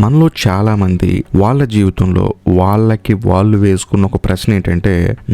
మనలో చాలా మంది వాళ్ళ జీవితంలో వాళ్ళకి వాళ్ళు వేసుకున్న ఒక ప్రశ్న ఏంటంటే,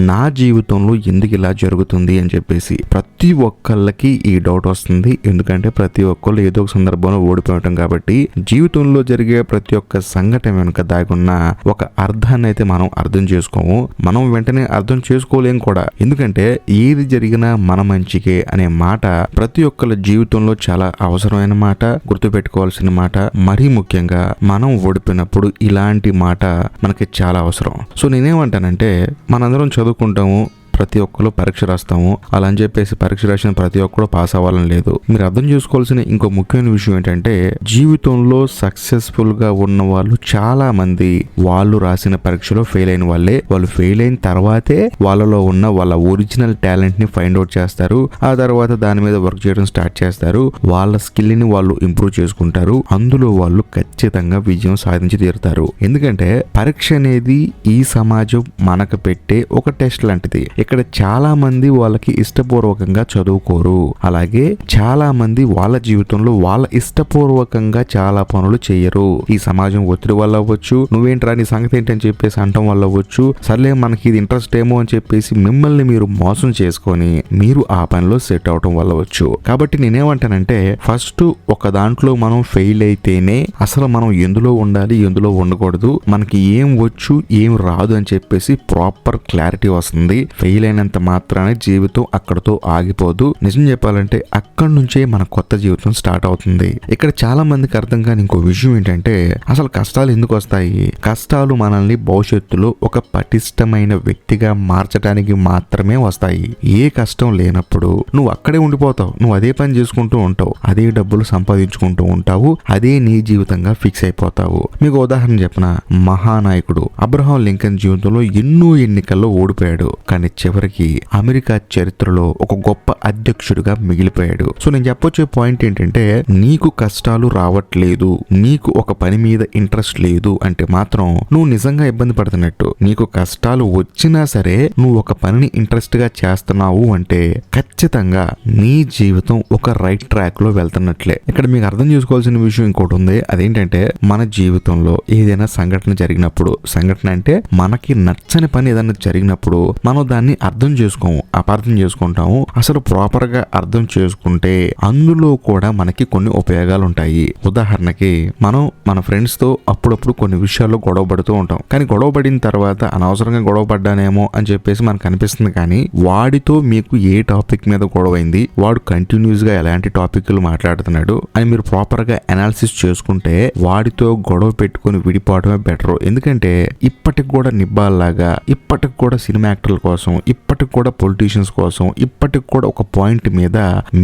నా జీవితంలో ఎందుకు ఇలా జరుగుతుంది అని చెప్పేసి. ప్రతి ఒక్కళ్ళకి ఈ డౌట్ వస్తుంది. ఎందుకంటే ప్రతి ఒక్కళ్ళు ఏదో ఒక సందర్భంలో ఓడిపోవటం కాబట్టి జీవితంలో జరిగే ప్రతి ఒక్క సంఘటన వెనుక దాగున్న ఒక అర్థాన్ని అయితే మనం అర్థం చేసుకోము. మనం వెంటనే అర్థం చేసుకోలేం కూడా. ఎందుకంటే ఏది జరిగినా మన మంచికే అనే మాట ప్రతి ఒక్కళ్ళ జీవితంలో చాలా అవసరమైన మాట, గుర్తుపెట్టుకోవాల్సిన మాట. మరీ ముఖ్యంగా మనం ఓడిపోయినప్పుడు ఇలాంటి మాట మనకి చాలా అవసరం. సో నేనేమంటానంటే, మనందరం చదువుకుంటాము, ప్రతి ఒక్కరు పరీక్ష రాస్తాము. అలా అని చెప్పేసి పరీక్ష రాసిన ప్రతి ఒక్కరు పాస్ అవ్వాలని లేదు. మీరు అర్థం చేసుకోవాల్సిన ఇంకో ముఖ్యమైన విషయం ఏంటంటే, జీవితంలో సక్సెస్ఫుల్ గా ఉన్న వాళ్ళు చాలా మంది వాళ్ళు రాసిన పరీక్షలో ఫెయిల్ అయిన వాళ్ళే. వాళ్ళు ఫెయిల్ అయిన తర్వాతే వాళ్ళలో ఉన్న వాళ్ళ ఒరిజినల్ టాలెంట్ ని ఫైండ్ అవుట్ చేస్తారు. ఆ తర్వాత దాని మీద వర్క్ చేయడం స్టార్ట్ చేస్తారు. వాళ్ళ స్కిల్ ని వాళ్ళు ఇంప్రూవ్ చేసుకుంటారు. అందులో వాళ్ళు ఖచ్చితంగా విజయం సాధించి తీరుతారు. ఎందుకంటే పరీక్ష అనేది ఈ సమాజం మనకు పెట్టే ఒక టెస్ట్ లాంటిది. ఇక్కడ చాలా మంది వాళ్ళకి ఇష్టపూర్వకంగా చదువుకోరు. అలాగే చాలా మంది వాళ్ళ జీవితంలో వాళ్ళ ఇష్టపూర్వకంగా చాలా పనులు చేయరు. ఈ సమాజం ఒత్తిడి వల్ల అవ్వచ్చు, నువ్వేంట్రా నీ సంగతి ఏంటని చెప్పేసి అంటం వల్ల అవ్వచ్చు, సర్లే మనకి ఇది ఇంట్రెస్ట్ ఏమో అని చెప్పేసి మిమ్మల్ని మీరు మోసం చేసుకొని మీరు ఆ పనిలో సెట్ అవటం వల్ల అవ్వచ్చు. కాబట్టి నేనేమంటానంటే, ఫస్ట్ ఒక దాంట్లో మనం ఫెయిల్ అయితేనే అసలు మనం ఎందులో ఉండాలి, ఎందులో ఉండకూడదు, మనకి ఏం వచ్చు ఏం రాదు అని చెప్పేసి ప్రాపర్ క్లారిటీ వస్తుంది. ఫెయిల్ అయినంత మాత్రానే జీవితం అక్కడతో ఆగిపోదు. నిజం చెప్పాలంటే అక్కడి నుంచే మన కొత్త జీవితం స్టార్ట్ అవుతుంది. ఇక్కడ చాలా మందికి అర్థం కాని ఇంకో విషయం ఏంటంటే, అసలు కష్టాలు ఎందుకు వస్తాయి? కష్టాలు మనల్ని భవిష్యత్తులో ఒక పటిష్టమైన వ్యక్తిగా మార్చడానికి మాత్రమే వస్తాయి. ఏ కష్టం లేనప్పుడు నువ్వు అక్కడే ఉండిపోతావు. నువ్వు అదే పని చేసుకుంటూ ఉంటావు, అదే డబ్బులు సంపాదించుకుంటూ ఉంటావు, అదే నీ జీవితంగా ఫిక్స్ అయిపోతావు. మీకు ఉదాహరణ చెప్పిన మహానాయకుడు అబ్రహాం లింకన్ జీవితంలో ఎన్నో ఎన్నికల్లో ఓడిపోయాడు. కానీ చివరికి అమెరికా చరిత్రలో ఒక గొప్ప అధ్యక్షుడిగా మిగిలిపోయాడు. సో నేను చెప్పొచ్చే పాయింట్ ఏంటంటే, నీకు కష్టాలు రావట్లేదు, నీకు ఒక పని మీద ఇంట్రెస్ట్ లేదు అంటే మాత్రం నువ్వు నిజంగా ఇబ్బంది పడుతున్నట్టు. నీకు కష్టాలు వచ్చినా సరే నువ్వు ఒక పనిని ఇంట్రెస్ట్ గా చేస్తున్నావు అంటే ఖచ్చితంగా నీ జీవితం ఒక రైట్ ట్రాక్ లో వెళ్తున్నట్లే. ఇక్కడ మీకు అర్థం చేసుకోవాల్సిన విషయం ఇంకోటి ఉంది. అదేంటంటే, మన జీవితంలో ఏదైనా సంఘటన జరిగినప్పుడు, సంఘటన అంటే మనకి నచ్చని పని ఏదైనా జరిగినప్పుడు మనం దాన్ని అర్థం చేసుకోము, అపార్థం చేసుకుంటాము. అసలు ప్రాపర్ గా అర్థం చేసుకుంటే అందులో కూడా మనకి కొన్ని ఉపయోగాలు ఉంటాయి. ఉదాహరణకి మనం మన ఫ్రెండ్స్ తో అప్పుడప్పుడు కొన్ని విషయాల్లో గొడవ పడుతూ ఉంటాం. కానీ గొడవ పడిన తర్వాత అనవసరంగా గొడవ పడ్డానేమో అని చెప్పేసి మనకు అనిపిస్తుంది. కానీ వాడితో మీకు ఏ టాపిక్ మీద గొడవ అయింది, వాడు కంటిన్యూస్ గా ఎలాంటి టాపిక్లు మాట్లాడుతున్నాడు అని మీరు ప్రాపర్ గా అనాలిసిస్ చేసుకుంటే వాడితో గొడవ పెట్టుకుని విడిపోవడమే బెటర్. ఎందుకంటే ఇప్పటికి కూడా నిబ్బాల్లాగా, ఇప్పటికి కూడా సినిమా యాక్టర్ల కోసం, ఇప్పటికి కూడా పొలిటీషియన్స్ కోసం, ఇప్పటికి కూడా ఒక పాయింట్ మీద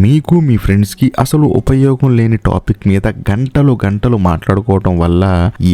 మీకు మీ ఫ్రెండ్స్ కి అసలు ఉపయోగం లేని టాపిక్ మీద గంటలు గంటలు మాట్లాడుకోవటం వల్ల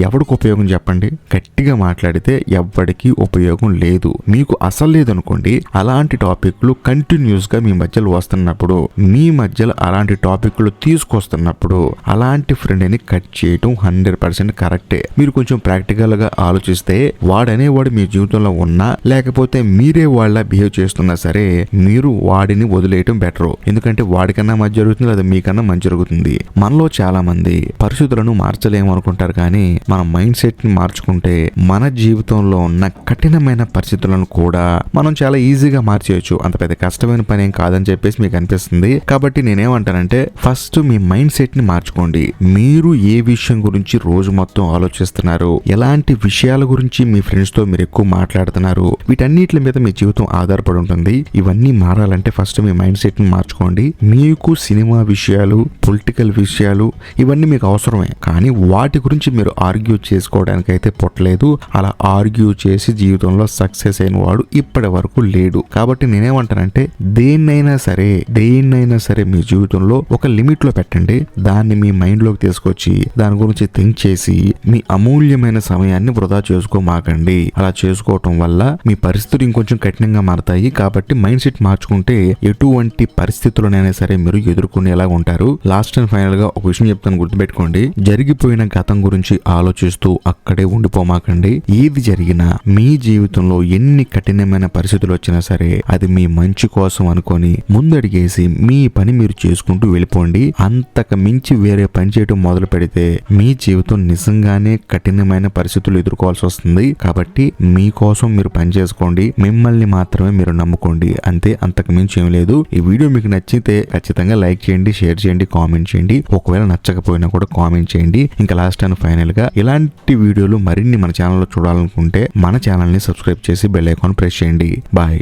ఎవరికి ఉపయోగం చెప్పండి? గట్టిగా మాట్లాడితే ఎవ్వడికి ఉపయోగం లేదు. మీకు అసలు లేదనుకోండి, అలాంటి టాపిక్లు కంటిన్యూస్ గా మీ మధ్యలో వస్తున్నప్పుడు, మీ మధ్యలో అలాంటి టాపిక్లు తీసుకొస్తున్నప్పుడు అలాంటి ఫ్రెండ్ని కట్ చేయటం 100% కరెక్టే. మీరు కొంచెం ప్రాక్టికల్ గా ఆలోచిస్తే వాడనేవాడు మీ జీవితంలో ఉన్నా లేకపోతే మీరే వాళ్ళ బిహేవ్ చేస్తున్నా సరే మీరు వాడిని వదిలేయటం బెటర్. ఎందుకంటే వాడికన్నా మంచి జరుగుతుంది, లేదా మీకన్నా మంచి జరుగుతుంది. మనలో చాలా మంది పరిస్థితులను మార్చలేము అనుకుంటారు. కానీ మన మైండ్ సెట్ ని మార్చుకుంటే మన జీవితంలో ఉన్న కఠినమైన పరిస్థితులను కూడా మనం చాలా ఈజీగా మార్చేయచ్చు. అంత పెద్ద కష్టమైన పని ఏం కాదని చెప్పేసి మీకు అనిపిస్తుంది. కాబట్టి నేనేమంటానంటే, ఫస్ట్ మీ మైండ్ సెట్ ని మార్చుకోండి. మీరు ఏ విషయం గురించి రోజు మొత్తం ఆలోచిస్తున్నారు, ఎలాంటి విషయాల గురించి మీ ఫ్రెండ్స్ తో మీరు ఎక్కువ మాట్లాడుతున్నారు, వీటన్నిటి మీద మీ జీవితం ఆధారపడి ఉంటుంది. ఇవన్నీ మారాలంటే ఫస్ట్ మీ మైండ్ సెట్ ని మార్చుకోండి. మీకు సినిమా విషయాలు, పొలిటికల్ విషయాలు ఇవన్నీ మీకు అవసరమే. కానీ వాటి గురించి మీరు ఆర్గ్యూ చేసుకోవడానికి అయితే పుట్టలేదు. అలా ఆర్గ్యూ చేసి జీవితంలో సక్సెస్ అయిన వాడు ఇప్పటి వరకు లేడు. కాబట్టి నేనేమంటానంటే, దేన్నైనా సరే మీ జీవితంలో ఒక లిమిట్ లో పెట్టండి. దాన్ని మీ మైండ్ లోకి తీసుకొచ్చి దాని గురించి థింక్ చేసి మీ అమూల్యమైన సమయాన్ని వృధా చేసుకోమాకండి. అలా చేసుకోవటం వల్ల మీ పరిస్థితులు ఇంకొంచెం కఠినంగా కఠినంగా మారతాయి. కాబట్టి మైండ్ సెట్ మార్చుకుంటే ఎటువంటి పరిస్థితుల్లోనైనా సరే మీరు ఎదుర్కొనేలా ఉంటారు. లాస్ట్ అండ్ ఫైనల్ గా ఒక విషయం చెప్తాను, గుర్తుపెట్టుకోండి. జరిగిపోయిన గతం గురించి ఆలోచిస్తూ అక్కడే ఉండిపోమాకండి. ఏది జరిగినా మీ జీవితంలో ఎన్ని కఠినమైన పరిస్థితులు వచ్చినా సరే అది మీ మంచి కోసం అనుకొని ముందడిగేసి మీ పని మీరు చేసుకుంటూ వెళ్ళిపోండి. అంతకు మించి వేరే పని చేయడం మొదలు పెడితే మీ జీవితం నిజంగానే కఠినమైన పరిస్థితులు ఎదుర్కోవాల్సి వస్తుంది. కాబట్టి మీకోసం మీరు పని చేసుకోండి, మిమ్మల్ని మాత్రమే మీరు నమ్ముకోండి, అంతే, అంతకు మించి ఏం లేదు. ఈ వీడియో మీకు నచ్చితే ఖచ్చితంగా లైక్ చేయండి, షేర్ చేయండి, కామెంట్ చేయండి. ఒకవేళ నచ్చకపోయినా కూడా కామెంట్ చేయండి. ఇంకా లాస్ట్ అండ్ ఫైనల్ గా ఇలాంటి వీడియోలు మరిన్ని మన ఛానల్లో చూడాలనుకుంటే మన ఛానల్ ని సబ్స్క్రైబ్ చేసి బెల్ ఐకాన్ ప్రెస్ చేయండి. బాయ్.